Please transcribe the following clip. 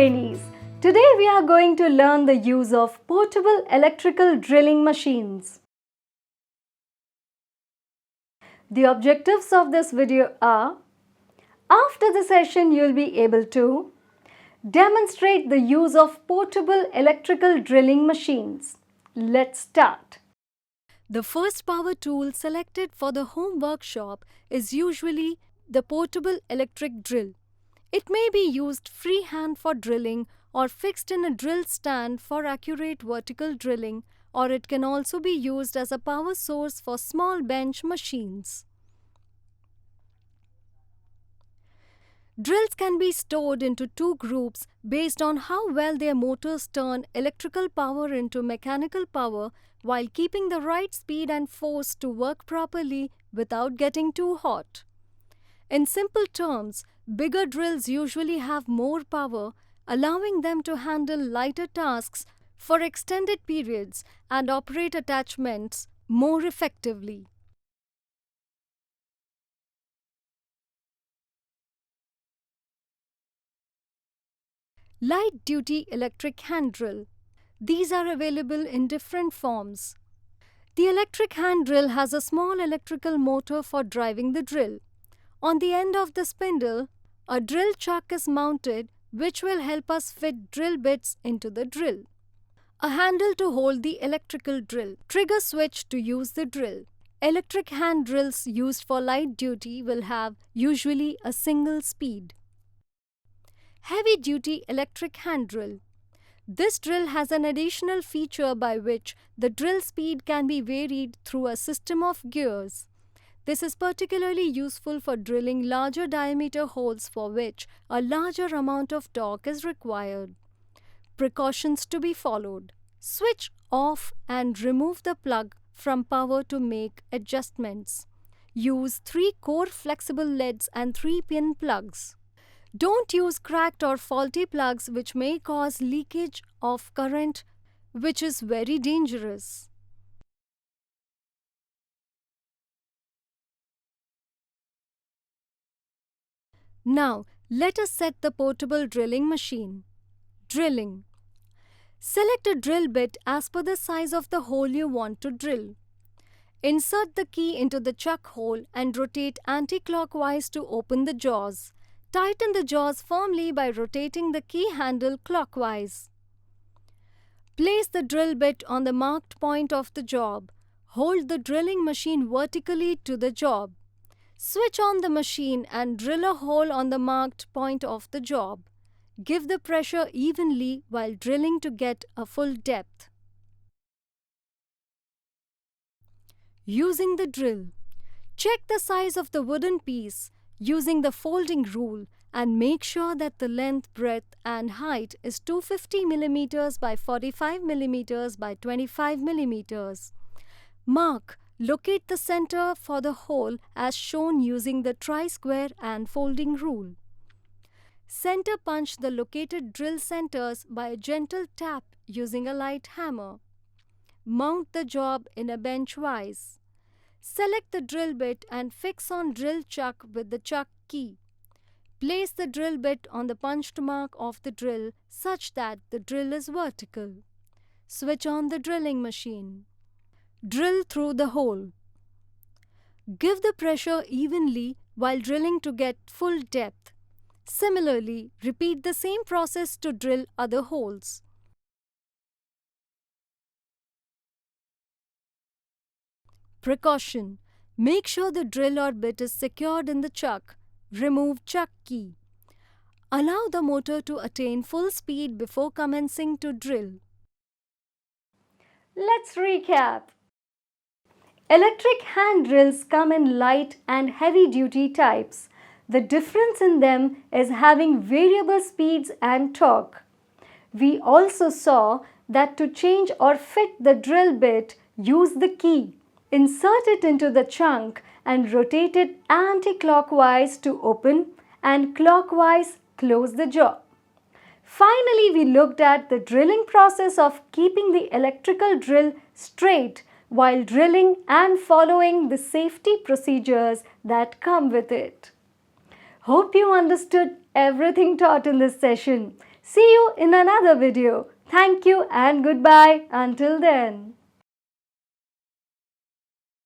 trainees. Today we are going to learn the use of portable electrical drilling machines. The objectives of this video are: after the session you will be able to demonstrate the use of portable electrical drilling machines. Let's start. The first power tool selected for the home workshop is usually the portable electric drill. It may be used freehand for drilling or fixed in a drill stand for accurate vertical drilling, or it can also be used as a power source for small bench machines. Drills can be stored into two groups based on how well their motors turn electrical power into mechanical power while keeping the right speed and force to work properly without getting too hot. In simple terms, bigger drills usually have more power, allowing them to handle lighter tasks for extended periods and operate attachments more effectively. Light-duty electric hand drill. These are available in different forms. The electric hand drill has a small electrical motor for driving the drill. On the end of the spindle, a drill chuck is mounted, which will help us fit drill bits into the drill. A handle to hold the electrical drill. Trigger switch to use the drill. Electric hand drills used for light duty will have usually a single speed. Heavy-duty electric hand drill. This drill has an additional feature by which the drill speed can be varied through a system of gears. This is particularly useful for drilling larger diameter holes for which a larger amount of torque is required. Precautions to be followed. Switch off and remove the plug from power to make adjustments. Use 3-core flexible leads and 3-pin plugs. Don't use cracked or faulty plugs which may cause leakage of current, which is very dangerous. Now, let us set the portable drilling machine. Drilling. Select a drill bit as per the size of the hole you want to drill. Insert the key into the chuck hole and rotate anti-clockwise to open the jaws. Tighten the jaws firmly by rotating the key handle clockwise. Place the drill bit on the marked point of the job. Hold the drilling machine vertically to the job. Switch on the machine and drill a hole on the marked point of the job. Give the pressure evenly while drilling to get a full depth. Using the drill. Check the size of the wooden piece using the folding rule and make sure that the length, breadth and height is 250 mm by 45 mm by 25 mm. Mark. Locate the center for the hole as shown using the tri-square and folding rule. Center punch the located drill centers by a gentle tap using a light hammer. Mount the job in a bench vise. Select the drill bit and fix on drill chuck with the chuck key. Place the drill bit on the punched mark of the drill such that the drill is vertical. Switch on the drilling machine. Drill through the hole. Give the pressure evenly while drilling to get full depth. Similarly, repeat the same process to drill other holes. Precaution. Make sure the drill or bit is secured in the chuck. Remove chuck key. Allow the motor to attain full speed before commencing to drill. Let's recap. Electric hand drills come in light and heavy-duty types. The difference in them is having variable speeds and torque. We also saw that to change or fit the drill bit, use the key. Insert it into the chunk and rotate it anti-clockwise to open and clockwise close the jaw. Finally, we looked at the drilling process of keeping the electrical drill straight while drilling and following the safety procedures that come with it. Hope you understood everything taught in this session. See you in another video. Thank you and goodbye until then.